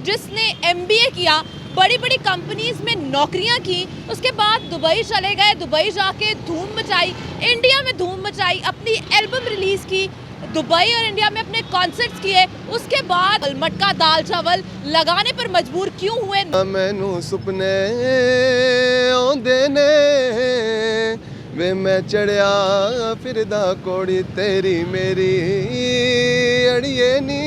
जिसने MBA किया, बड़ी बड़ी कंपनीज में नौकरियां की, उसके बाद दुबई चले गए, दुबई जाके धूम मचाई, इंडिया में धूम मचाई, अपनी एल्बम रिलीज की, दुबई और इंडिया में अपने कॉन्सर्ट्स किए, उसके बाद मटका दाल चावल लगाने पर मजबूर क्यों हुए? मैनू सुपने आउंदे ने वे मैं चढ़िया फिरदा कोड़ी तेरी मेरी अड़िए नी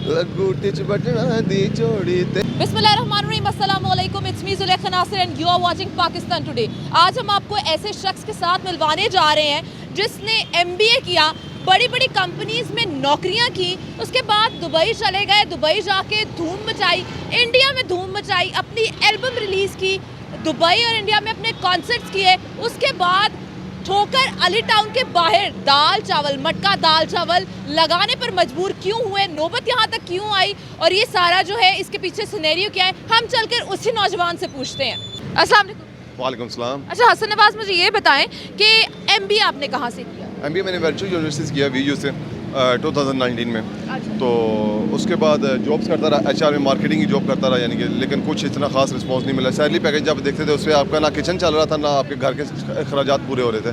लगू टिच बटना दी जोड़ी ते। बिस्मिल्लाहिर्रहमानिर्रहीम, अस्सलाम वालेकुम, it's me Zulekha Nasir and you are watching Pakistan today. आज हम आपको ऐसे शख्स के साथ मिलवाने जा रहे हैं जिसने MBA किया, बड़ी बड़ी कंपनीज में नौकरियां की, उसके बाद दुबई चले गए, दुबई जाके धूम मचाई, इंडिया में धूम मचाई, अपनी एल्बम रिलीज़ की, दुबई और इंडिया में अपने कॉन्सर्ट्स किए, उसके बाद ठोकर अली टाउन के बाहर दाल चावल, मटका दाल चावल लगाने पर मजबूर क्यों हुए, नौबत यहाँ तक क्यों आई और ये सारा जो है इसके पीछे सिनेरियो क्या है, हम चलकर उसी नौजवान से पूछते हैं। अस्सलाम वालेकुम। वालेकुम सलाम। अच्छा हसन नवाज, मुझे ये बताएं कि MBA आपने कहाँ से किया? MBA मैंने वर्चुअल यूनिवर्सिटी से किया VU से 2019 में। अच्छा। तो उसके बाद जॉब्स करता रहा, HR में मार्केटिंग की जॉब करता रहा, यानी कि लेकिन कुछ इतना खास रिस्पॉन्स नहीं मिला। सैलरी पैकेज जब देखते थे उस पर आपका ना किचन चल रहा था ना आपके घर के अखराजात पूरे हो रहे थे।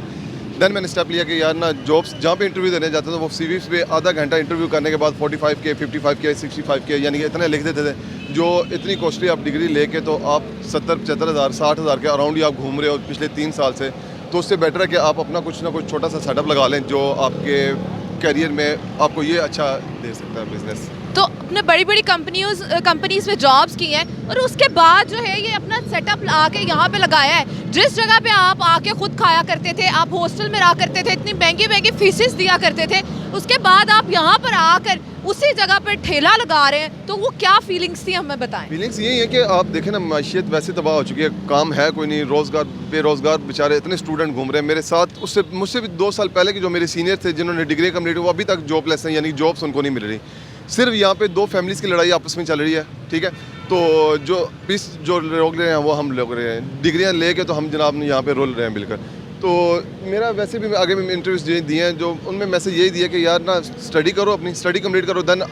देन मैंने स्टेप लिया कि यार ना जॉब्स जहाँ पे इंटरव्यू देने जाते थे वो CVs पे आधा घंटा इंटरव्यू करने के बाद 45K, 55K, 65K यानी कि इतने लिख देते थे, जो इतनी कॉस्टली आप डिग्री लेके तो आप 70-75 हज़ार 60 हज़ार के अराउंड ही आप घूम रहे हो पिछले 3 साल से। तो उससे बेटर है कि आप अपना कुछ ना कुछ छोटा सा सेटअप लगा लें जो आपके करियर में आपको ये अच्छा दे सकता है बिजनेस। तो अपने बड़ी बड़ी कंपनीज में जॉब्स की हैं और उसके बाद जो है ये अपना सेटअप आके यहाँ पे लगाया है। जिस जगह पे आप आके खुद खाया करते थे, आप हॉस्टल में रहा करते थे, इतनी महंगी महंगी फीसेस दिया करते थे, उसके बाद आप यहाँ पर आकर उसी जगह पर ठेला लगा रहे हैं, तो वो क्या फीलिंग्स थी हमें बताएं। फीलिंग्स यही है कि आप देखें ना, माशियत वैसे तबाह हो चुकी है, काम है कोई नहीं, रोज़गार बेरोज़गार बेचारे इतने स्टूडेंट घूम रहे हैं मेरे साथ। उससे मुझसे भी 2 साल पहले के जो मेरे सीनियर थे जिन्होंने डिग्री कम्प्लीट वो अभी तक जॉबलेस हैं, यानी जॉब्स उनको नहीं मिल रही। सिर्फ यहाँ पे 2 फैमिलीज़ की लड़ाई आपस में चल रही है, ठीक है। तो जो पीस जो लोग रहे हैं वो हम लोग रहे हैं, डिग्रियाँ लेके तो हम जनाब यहाँ पे रोल रहे हैं मिलकर। तो मेरा वैसे भी आगे में इंटरव्यूज़ दिए हैं जो उनमें मैसेज यही दिया कि यार ना स्टडी करो, अपनी स्टडी कंप्लीट करो, देन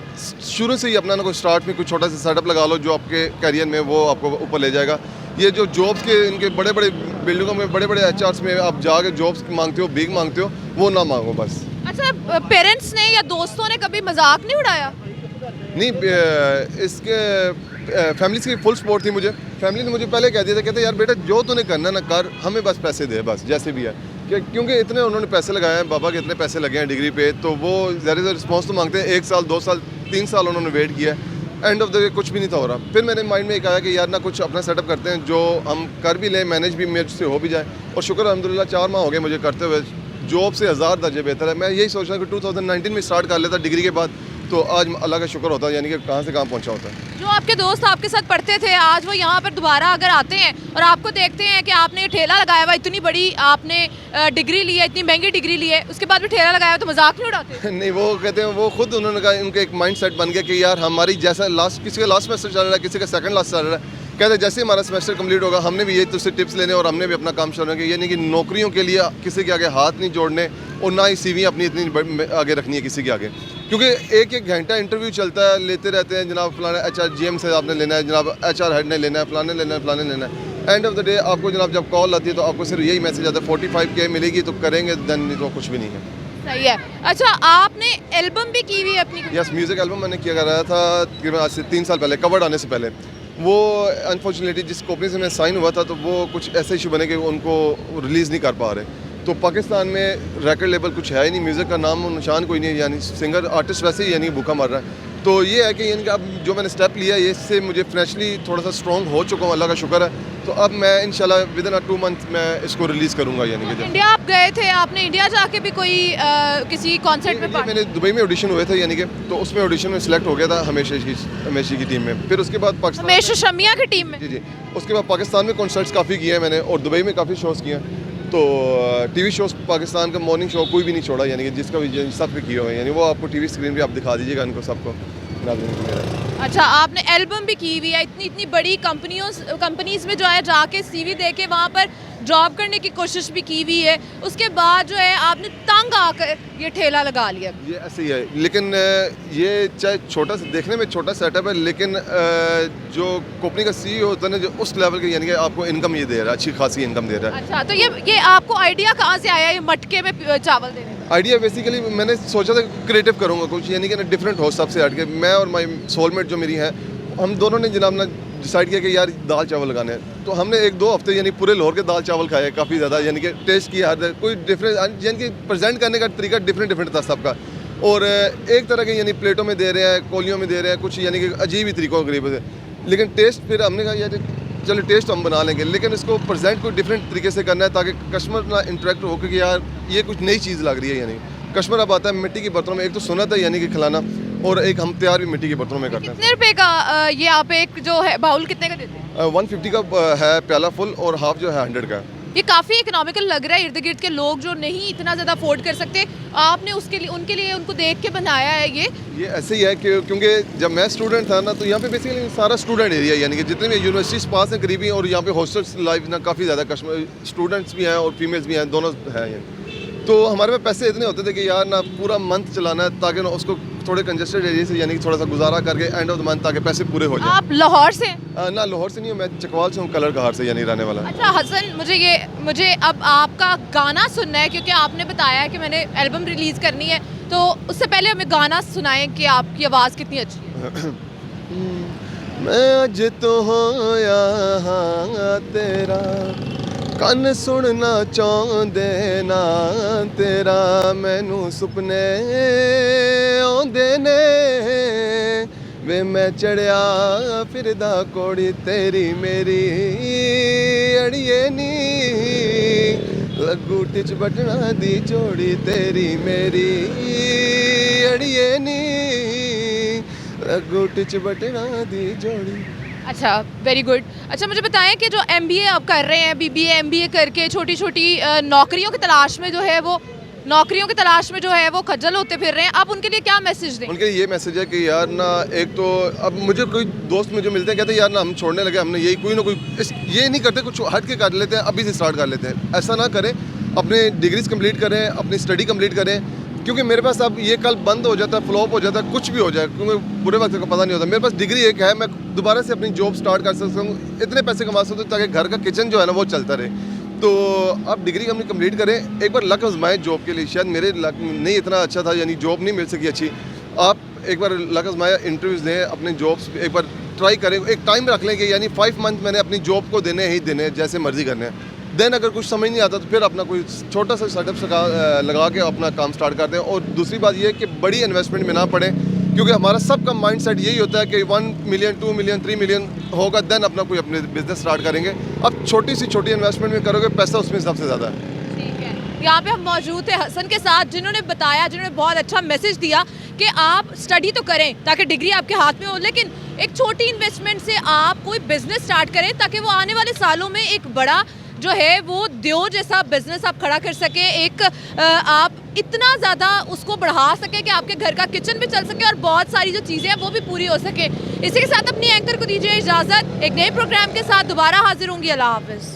शुरू से ही अपना ना कोई स्टार्ट में कुछ छोटा सा सेटअप लगा लो जो आपके करियर में वो आपको ऊपर ले जाएगा। ये जो जॉब्स के इनके बड़े बड़े बिल्डिंगों में बड़े बड़े HRs में आप जाके जॉब्स मांगते हो, भीख मांगते हो, वो ना मांगो बस। अच्छा, पेरेंट्स ने या दोस्तों ने कभी मजाक नहीं उड़ाया? नहीं, इसके फैमिली की फुल सपोर्ट थी मुझे। फैमिली ने मुझे पहले कह दिया था, कहते यार बेटा जो तूने करना ना कर, हमें बस पैसे दे, बस जैसे भी है, क्योंकि इतने उन्होंने पैसे लगाए हैं, बाबा के इतने पैसे लगे हैं डिग्री पे, तो वो ज़्यादा रिस्पॉन्स तो मांगते हैं। 1 साल 2 साल 3 साल उन्होंने वेट किया, एंड ऑफ द डे कुछ भी नहीं था हो रहा। फिर मेरे माइंड में एक आया कि यार ना कुछ अपना सेटअप करते हैं जो हम कर भी लें, मैनेज भी मेरे से हो भी जाए। और शुक्र अल्हम्दुलिल्लाह 4 माह हो गए मुझे करते हुए, जॉब से 1000 दर्जे बेहतर है। मैं यही सोच रहा हूँ कि 2019 में स्टार्ट कर लेता डिग्री के बाद, तो आज अल्लाह का शुक्र होता है, यानी कि कहाँ से कहाँ पहुँचा होता है। जो आपके दोस्त आपके साथ पढ़ते थे, आज वो यहाँ पर दोबारा अगर आते हैं और आपको देखते हैं कि आपने ठेला लगाया हुआ, इतनी बड़ी आपने डिग्री ली है, इतनी महंगी डिग्री ली है, उसके बाद भी ठेला लगाया हुआ, तो मजाक नहीं उड़ाते? नहीं, वो कहते हैं, वो खुद उन्होंने कहा, उनका एक माइंड सेट बन गया कि यार हमारी जैसा किसी का लास्ट सेमेस्टर चल रहा है, किसी का सेकंड लास्ट चल रहा है, कहते हैं जैसे हमारा सेमेस्टर कंप्लीट होगा हमने भी यही तुझसे टिप्स लेने और हमने भी अपना काम शुरू किया, यानी कि नौकरियों के लिए किसी के आगे हाथ नहीं जोड़ने और ना ही CV अपनी इतनी आगे रखनी है किसी के आगे, क्योंकि एक घंटा इंटरव्यू चलता है, लेते रहते हैं जनाब फलाना HR GM से आपने लेना है, जनाब HR हेड ने लेना है, फलाने लेना है, फलाने लेना है। एंड ऑफ द डे आपको जनाब जब कॉल आती है तो आपको सिर्फ यही मैसेज आता है 45K मिलेगी तो करेंगे, देन नहीं तो कुछ भी नहीं है। सही है। अच्छा, आपने एल्बम भी की हुई है अपनी? यस, म्यूज़िक एल्बम मैंने किया कर रहा था तकरीबन आज से 3 साल पहले, कवर्ड आने से पहले। वो अनफॉर्चुनेटली जिस कंपनी से मैं साइन हुआ था तो वो कुछ ऐसे इशू बने कि उनको रिलीज़ नहीं कर पा रहे। तो पाकिस्तान में रिकॉर्ड लेबल कुछ है ही नहीं, म्यूज़िक का नाम और निशान कोई नहीं है, यानी सिंगर आर्टिस्ट वैसे ही यानी भूखा मर रहा है। तो ये है कि यानी कि अब जो मैंने स्टेप लिया है इससे मुझे फाइनेंशियली थोड़ा सा स्ट्रॉन्ग हो चुका हूँ, अल्लाह का शुक्र है। तो अब मैं इंशाल्लाह विदिन 2 मंथ मैं इसको रिलीज़ करूँगा। यानी कि इंडिया आप गए थे, आपने इंडिया जाके भी कोई किसी कॉन्सर्ट में मैंने दुबई में ऑडिशन हुए थे, यानी कि तो उसमें ऑडिशन में सिलेक्ट हो गया था हमेशा की टीम में। फिर उसके बाद पाकिस्तान हमेशा शमिया की टीम में, जी, उसके बाद पाकिस्तान में कॉन्सर्ट्स काफ़ी किए हैं मैंने और दुबई में काफ़ी शोज़ किए हैं। तो TV शोज़ पाकिस्तान का मॉर्निंग शो कोई भी नहीं छोड़ा, यानी कि जिसका भी सब पे किए हुए हैं, यानी वो आपको TV स्क्रीन पे आप दिखा दीजिएगा इनको सबको। अच्छा, आपने एल्बम भी की हुई है, इतनी इतनी बड़ी कंपनीज में जो है जाके सीवी दे के वहाँ पर जॉब करने की कोशिश भी की हुई है, उसके बाद जो है आपने तंग आकर ये ठेला लगा लिया। ये ऐसे ही है, लेकिन ये चाहे छोटा देखने में छोटा सेटअप है, लेकिन जो कंपनी का सीईओ होता है ना, जो उस लेवल के यानी कि आपको इनकम ये दे रहा है, अच्छी खासी इनकम दे रहा है। अच्छा, तो ये आपको आइडिया कहाँ से आया ये मटके में चावल देने का? आइडिया बेसिकली मैंने सोचा था क्रिएटिव करूँगा कुछ, यानी कि ना डिफरेंट हो सबसे हट के। मैं और माई सोलमेट जो मेरी है, हम दोनों ने जनाब ना डिसाइड किया कि यार दाल चावल लगाने हैं। तो हमने 1-2 हफ्ते यानी पूरे लाहौर के दाल चावल खाए काफ़ी ज़्यादा, यानी कि टेस्ट किया, कोई डिफरेंस यानी कि प्रेजेंट करने का तरीका डिफरेंट था सबका। और एक तरह के यानी प्लेटों में दे रहे हैं, कोलियों में दे रहे हैं, कुछ यानी कि अजीब ही तरीक़ों के करीब से। लेकिन टेस्ट फिर हमने कहा यार चलो टेस्ट हम बना लेंगे, लेकिन इसको प्रेजेंट कोई डिफरेंट तरीके से करना है ताकि कस्टमर ना इंटरेक्ट हो कि यार ये कुछ नई चीज़ लग रही है। यानी कस्टमर अब आता है मिट्टी के बर्तनों में, एक तो सुन्नत है यानी कि खिलाना, और एक हम तैयार भी मिट्टी के बर्तनों में करते हैं। कितने रुपए का ये आप एक जो है बाउल कितने का देते हैं? 150 का है प्याला फुल, और हाफ जो है 100 का। ये काफ़ी इकोनॉमिकल लग रहा है। इर्द गिर्द के लोग जो नहीं इतना ज़्यादा अफोर्ड कर सकते, आपने उसके लिए उनके लिए उनको देख के बनाया है ये ऐसे ही है कि क्योंकि जब मैं स्टूडेंट था ना, तो यहाँ पे बेसिकली सारा स्टूडेंट एरिया, यानी कि जितने भी यूनिवर्सिटीज़ पास हैं करीबी, और यहाँ पे हॉस्टल्स लाइफ ना काफ़ी ज़्यादा कस्टमर स्टूडेंट्स भी हैं और फीमेल्स भी हैं, दोनों हैं यहाँ। तो हमारे पास पैसे इतने होते थे कि यार ना पूरा मंथ चलाना है, ताकि ना उसको थोड़े कंजेस्टेड एरिया से यानी कि थोड़ा सा गुजारा करके एंड ऑफ द मंथ ताकि पैसे पूरे हो जाए। आप लाहौर से? ना लाहौर से नहीं हूँ, मैं चकवाल से हूँ, कलर कहार से यानी रहने वाला। अच्छा हसन, मुझे अब आपका गाना सुनना है, क्योंकि आपने बताया है कि मैंने एल्बम रिलीज़ करनी है, तो उससे पहले हमें गाना सुनाएं कि आपकी आवाज़ कितनी अच्छी है। मैं अज तो होया हाँ तेरा, ਕੰਨ ਸੁਣਨਾ ਚਾਹੁੰਦੇ ਨਾ ਤੇਰਾ, ਮੈਨੂੰ ਸੁਪਨੇ ਆਉਂਦੇ ਨੇ ਵੇ, ਮੈਂ ਚੜਿਆ ਫਿਰਦਾ ਕੋੜੀ ਤੇਰੀ ਮੇਰੀ ਅੜੀਏ ਨੀ, ਲੱਗੂ ਟਿਚ ਬਟਣਾ ਦੀ ਜੋੜੀ ਤੇਰੀ ਮੇਰੀ ਅੜੀਏ ਨੀ, ਲੱਗੂ ਟਿਚ ਬਟਣਾ ਦੀ ਜੋੜੀ। अच्छा, वेरी गुड। अच्छा, मुझे बताएं कि जो MBA आप कर रहे हैं, BBA MBA करके छोटी छोटी नौकरियों की तलाश में जो है वो खज्जल होते फिर रहे हैं, आप उनके लिए क्या मैसेज दें? उनके लिए ये मैसेज है कि यार ना, एक तो अब मुझे कोई दोस्त में जो मिलते हैं कहते हैं यार ना हम छोड़ने लगे, हमने यही कोई ना कोई ये नहीं करते, कुछ हट के कर लेते हैं, अभी से स्टार्ट कर लेते हैं। ऐसा ना करें, अपने डिग्रीज कंप्लीट करें, अपनी स्टडी कंप्लीट करें, क्योंकि मेरे पास अब ये कल बंद हो जाता है, फ्लॉप हो जाता है, कुछ भी हो जाए, क्योंकि बुरे वक्त का पता नहीं होता। मेरे पास डिग्री एक है, मैं दोबारा से अपनी जॉब स्टार्ट कर सकता हूँ, इतने पैसे कमा सकता हूँ ताकि घर का किचन जो है ना वो चलता रहे। तो आप डिग्री अपनी कंप्लीट करें, एक बार लक आजमाएं जॉब के लिए। शायद मेरे लक नहीं इतना अच्छा था, यानी जॉब नहीं मिल सकी अच्छी। आप एक बार लक आजमाएं, इंटरव्यूज़ दें, अपने जॉब्स एक बार ट्राई करें, एक टाइम रख लें कि यानी 5 मंथ मैंने अपनी जॉब को देने ही देने, जैसे मर्जी करने हैं। देन अगर कुछ समझ नहीं आता तो फिर अपना कोई छोटा सा सेटअप लगा के अपना काम स्टार्ट करते हैं। और दूसरी बात ये है कि बड़ी इन्वेस्टमेंट में ना पड़े, क्योंकि हमारा सबका माइंड सेट यही होता है कि 1 मिलियन 2 मिलियन 3 मिलियन होगा, देन अपना कोई अपने बिजनेस स्टार्ट करेंगे। अब छोटी सी छोटी इन्वेस्टमेंट में करोगे, पैसा उसमें सबसे ज़्यादा है। ठीक है, यहाँ पे हम मौजूद थे हसन के साथ, जिन्होंने बताया, जिन्होंने बहुत अच्छा मैसेज दिया कि आप स्टडी तो करें ताकि डिग्री आपके हाथ में हो, लेकिन एक छोटी इन्वेस्टमेंट से आप कोई बिजनेस स्टार्ट करें ताकि वो आने वाले सालों में एक बड़ा जो है वो दियो जैसा बिजनेस आप खड़ा कर सके, एक आप इतना ज़्यादा उसको बढ़ा सके कि आपके घर का किचन भी चल सके और बहुत सारी जो चीज़ें हैं वो भी पूरी हो सके। इसी के साथ अपनी एंकर को दीजिए इजाज़त, एक नए प्रोग्राम के साथ दोबारा हाजिर होंगी। अल्लाह हाफ़िज़।